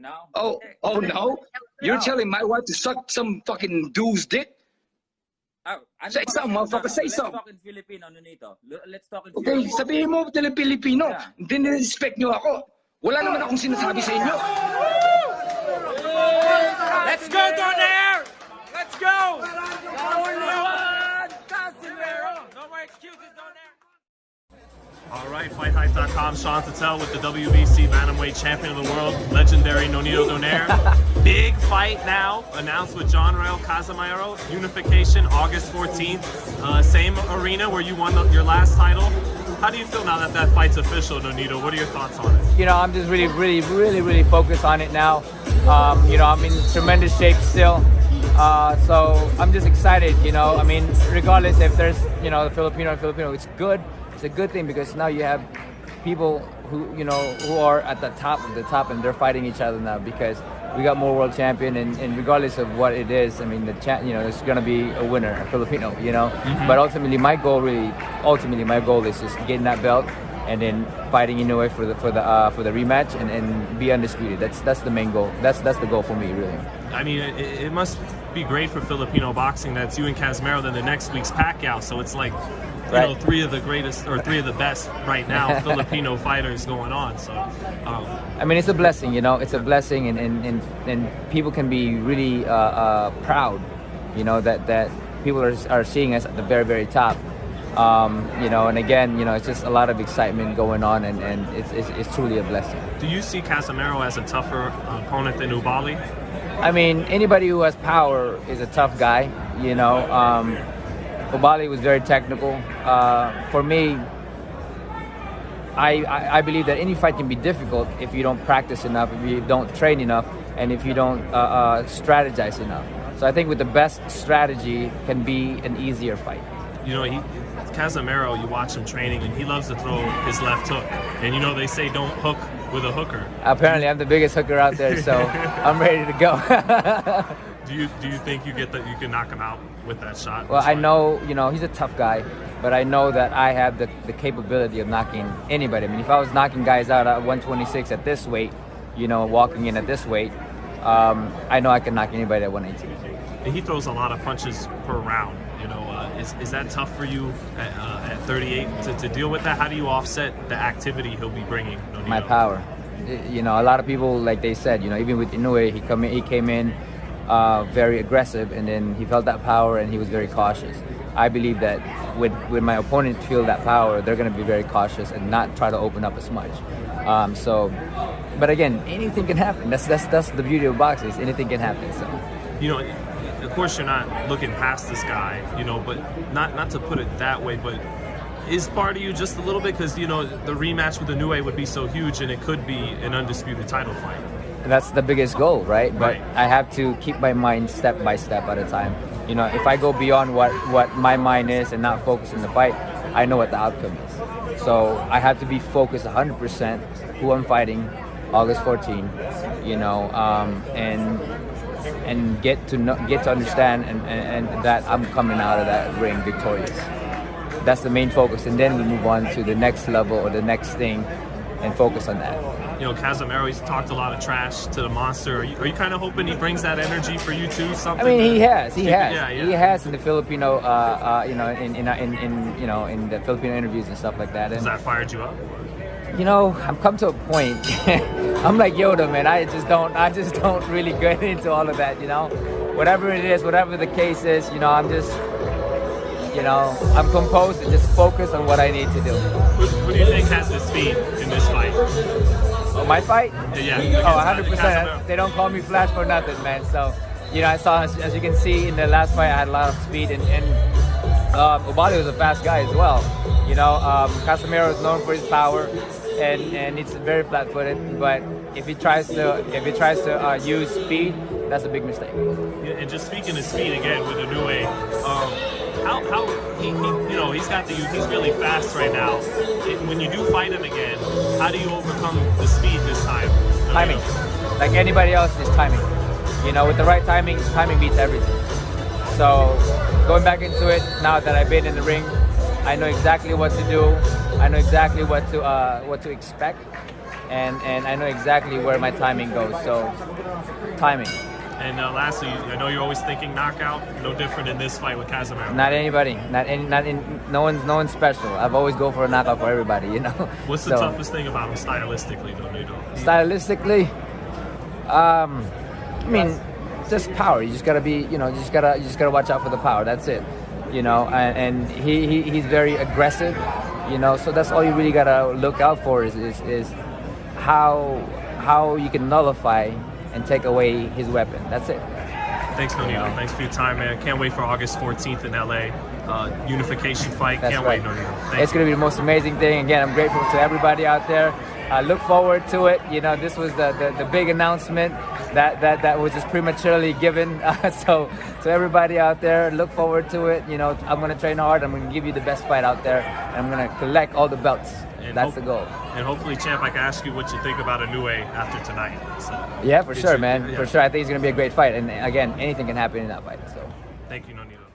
now. Oh no? You're telling my wife to suck some fucking dude's dick? Say something, motherfucker. Say something. Let's talk in Filipino, Nonito. Let's talk in Okay, Filipino. sabihin mo Pilipino. Hindi nirespect nyo ako. Wala naman akong sinasabi sa inyo. Let's go, Donaire! Let's go! Casimero! No more excuses, Donaire! All right, FightHype.com, Sean Patel with the WBC Bantamweight Champion of the World, legendary Nonito Donaire. Big fight now, announced with Donaire Casimero. Unification, August 14th. Same arena where you won your last title. How do you feel now that that fight's official, Nonito? What are your thoughts on it? You know, I'm just really focused on it now. You know, I'm in tremendous shape still. So I'm just excited, you know. I mean, regardless if there's, you know, the Filipino, it's good. It's a good thing because now you have people who, you know, who are at the top of the top and they're fighting each other now because we got more world champion and regardless of what it is, I mean, you know, there's gonna be a winner, a Filipino, you know. But ultimately, my goal is just getting that belt and then fighting Inoue for the rematch and be undisputed. That's the main goal. That's the goal for me, really. I mean, it must be great for Filipino boxing that's you and Casimero, then the next week's Pacquiao. So it's like, you know, three of the greatest or three of the best right now Filipino fighters going on. So, I mean, it's a blessing, you know. It's a blessing, and people can be really proud, you know, that people are seeing us at the very top. You know, and again, you know, it's just a lot of excitement going on, and it's truly a blessing. Do you see Casimero as a tougher opponent than Ubali? I mean, anybody who has power is a tough guy, you know. Ubali was very technical. For me, I believe that any fight can be difficult if you don't practice enough, if you don't train enough, and if you don't strategize enough. So I think with the best strategy can be an easier fight. You know, Casimero, you watch him training, and he loves to throw his left hook. And you know, they say don't hook with a hooker. Apparently, I'm the biggest hooker out there, so I'm ready to go. Do you think you can knock him out with that shot? Well, I know, you know, he's a tough guy, but I know that I have the capability of knocking anybody. I mean, if I was knocking guys out at 126 at this weight, you know, walking in at this weight, I know I can knock anybody at 118. And he throws a lot of punches per round. You know, is that tough for you at 38 to deal with that? How do you offset the activity he'll be bringing? Nonito? My power. You know, a lot of people, like they said, you know, even with Inoue, he came in very aggressive, and then he felt that power and he was very cautious. I believe that when my opponent feel that power, they're going to be very cautious and not try to open up as much. But again, anything can happen. That's the beauty of boxing. Anything can happen. So, you know, of course you're not looking past this guy, you know, but not to put it that way, but is part of you just a little bit because, you know, the rematch with Inoue would be so huge and it could be an undisputed title fight. That's the biggest goal, right? Right. But I have to keep my mind step by step at a time. You know, if I go beyond what my mind is and not focus on the fight, I know what the outcome is. So I have to be focused 100% who I'm fighting August 14, you know, and get to understand and that I'm coming out of that ring victorious. That's the main focus, and then we move on to the next level or the next thing and focus on that. You know, Casimero, he's talked a lot of trash to the monster. Are you kind of hoping he brings that energy for you too? Something. I mean, he has. He Yeah. has in the Filipino, you know, in the Filipino interviews and stuff like that. Has that fired you up? You know, I've come to a point. I'm like Yoda, man. I just don't really get into all of that. You know, whatever it is, whatever the case is, you know, I'm just, you know, I'm composed and just focus on what I need to do. Who do you think has the speed in this fight? Oh, my fight? Yeah. Oh, 100%. They don't call me Flash for nothing, man. So, you know, I saw, as you can see in the last fight, I had a lot of speed, and Ubali was a fast guy as well. You know, Casimero is known for his power, and it's very flat-footed. But if he tries to use speed, that's a big mistake. Yeah, and just speaking of speed again with Inoue, how he you know, he's really fast right now. When you do fight him again, how do you overcome the speed this time? Timing, like anybody else, is timing. You know, with the right timing beats everything. So going back into it now that I've been in the ring, I know exactly what to do. I know exactly what to expect, and I know exactly where my timing goes. So, timing. And lastly, I know you're always thinking knockout. No different in this fight with Casimero. Not anybody. No one's special. I've always go for a knockout for everybody. You know. What's the toughest thing about him stylistically, though, Nito? Stylistically, I mean, just power. You just gotta be, you just gotta watch out for the power. That's it. And he's very aggressive. So that's all you really gotta look out for is how you can nullify and take away his weapon. That's it. Thanks, Nonito. Thanks for your time, man. Can't wait for August 14th in LA. Unification fight. That's Can't right. wait, Nonito. It's going to be the most amazing thing. Again, I'm grateful to everybody out there. I look forward to it. This was the big announcement that was just prematurely given. So everybody out there, look forward to it. I'm going to train hard. I'm going to give you the best fight out there. And I'm going to collect all the belts. That's the goal. And hopefully, champ, I can ask you what you think about Inoue after tonight. So, yeah, for sure, man. Yeah. For sure. I think it's going to be a great fight. And again, anything can happen in that fight. So, thank you, Nonito.